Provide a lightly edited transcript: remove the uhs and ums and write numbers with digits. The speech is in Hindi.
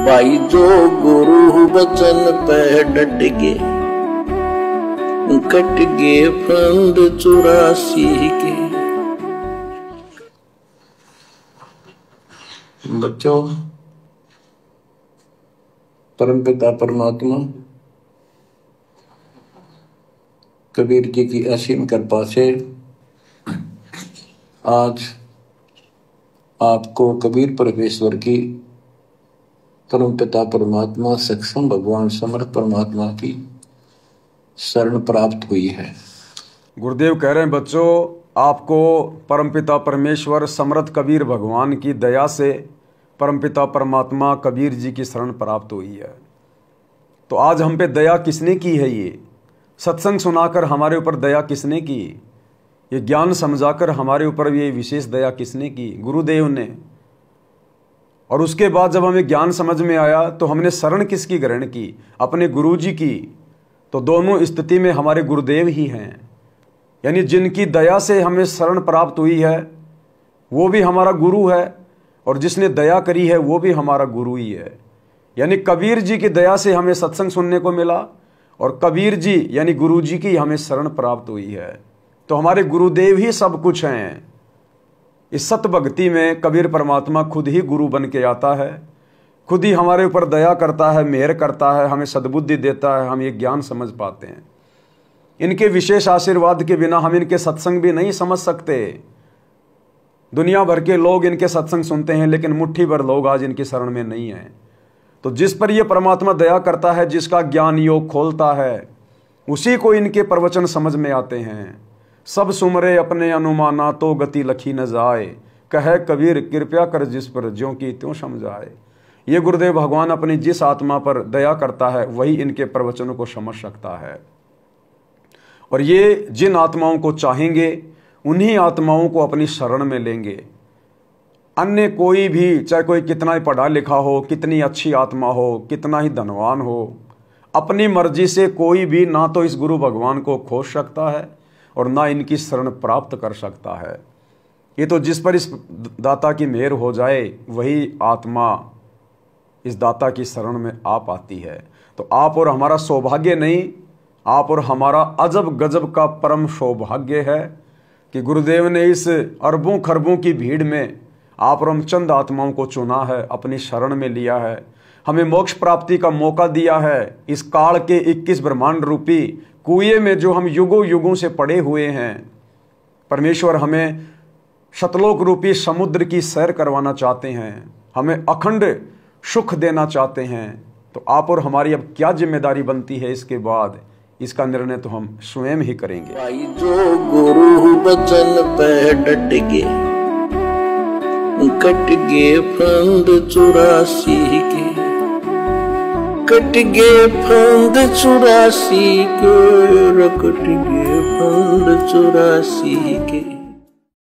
भाई जो गुरु बचन पे डट गे, कट गे फंद 84 के। बच्चों, परमपिता परमात्मा कबीर जी की असीम कृपा से आज आपको कबीर परमेश्वर की, परमपिता परमात्मा सक्षम भगवान समर्थ परमात्मा की शरण प्राप्त हुई है। गुरुदेव कह रहे हैं बच्चों, आपको परमपिता परमेश्वर समर्थ कबीर भगवान की दया से परमपिता परमात्मा कबीर जी की शरण प्राप्त हुई है। तो आज हम पे दया किसने की है? ये सत्संग सुनाकर हमारे ऊपर दया किसने की? ये ज्ञान समझाकर हमारे ऊपर ये विशेष दया किसने की? गुरुदेव ने। और उसके बाद जब हमें ज्ञान समझ में आया तो हमने शरण किसकी ग्रहण की? अपने गुरु जी की। तो दोनों स्थिति में हमारे गुरुदेव ही हैं, यानी जिनकी दया से हमें शरण प्राप्त हुई है वो भी हमारा गुरु है, और जिसने दया करी है वो भी हमारा गुरु ही है। यानी कबीर जी की दया से हमें सत्संग सुनने को मिला, और कबीर जी यानी गुरु जी की हमें शरण प्राप्त हुई है। तो हमारे गुरुदेव ही सब कुछ हैं। इस सत भक्ति में कबीर परमात्मा खुद ही गुरु बन के आता है, खुद ही हमारे ऊपर दया करता है, मेहर करता है, हमें सद्बुद्धि देता है, हम ये ज्ञान समझ पाते हैं। इनके विशेष आशीर्वाद के बिना हम इनके सत्संग भी नहीं समझ सकते। दुनिया भर के लोग इनके सत्संग सुनते हैं, लेकिन मुट्ठी भर लोग आज इनकी शरण में नहीं हैं। तो जिस पर यह परमात्मा दया करता है, जिसका ज्ञान योग खोलता है, उसी को इनके प्रवचन समझ में आते हैं। सब सुमरे अपने अनुमाना तो गति लखी न जाए, कहे कबीर कृपया कर जिस पर ज्यों की त्यों समझाए। ये गुरुदेव भगवान अपनी जिस आत्मा पर दया करता है वही इनके प्रवचनों को समझ सकता है। और ये जिन आत्माओं को चाहेंगे उन्हीं आत्माओं को अपनी शरण में लेंगे। अन्य कोई भी, चाहे कोई कितना ही पढ़ा लिखा हो, कितनी अच्छी आत्मा हो, कितना ही धनवान हो, अपनी मर्जी से कोई भी ना तो इस गुरु भगवान को खोज सकता है और ना इनकी शरण प्राप्त कर सकता है। ये तो जिस पर इस दाता की मेहर हो जाए वही आत्मा इस दाता की शरण में आ पाती है। तो आप और हमारा सौभाग्य नहीं, आप और हमारा अजब गजब का परम सौभाग्य है कि गुरुदेव ने इस अरबों खरबों की भीड़ में आप और हम चंद आत्माओं को चुना है, अपनी शरण में लिया है, हमें मोक्ष प्राप्ति का मौका दिया है। इस काल के 21 ब्रह्मांड रूपी कुएं में जो हम युगों युगों से पड़े हुए हैं, परमेश्वर हमें शतलोक रूपी समुद्र की सैर करवाना चाहते हैं, हमें अखंड सुख देना चाहते हैं। तो आप और हमारी अब क्या जिम्मेदारी बनती है इसके बाद, इसका निर्णय तो हम स्वयं ही करेंगे। भाई जो गुरु बचन पे डट गे, कट गे फंद 84 के, कट गे फंद 84 के, कट गे फंद 84 के।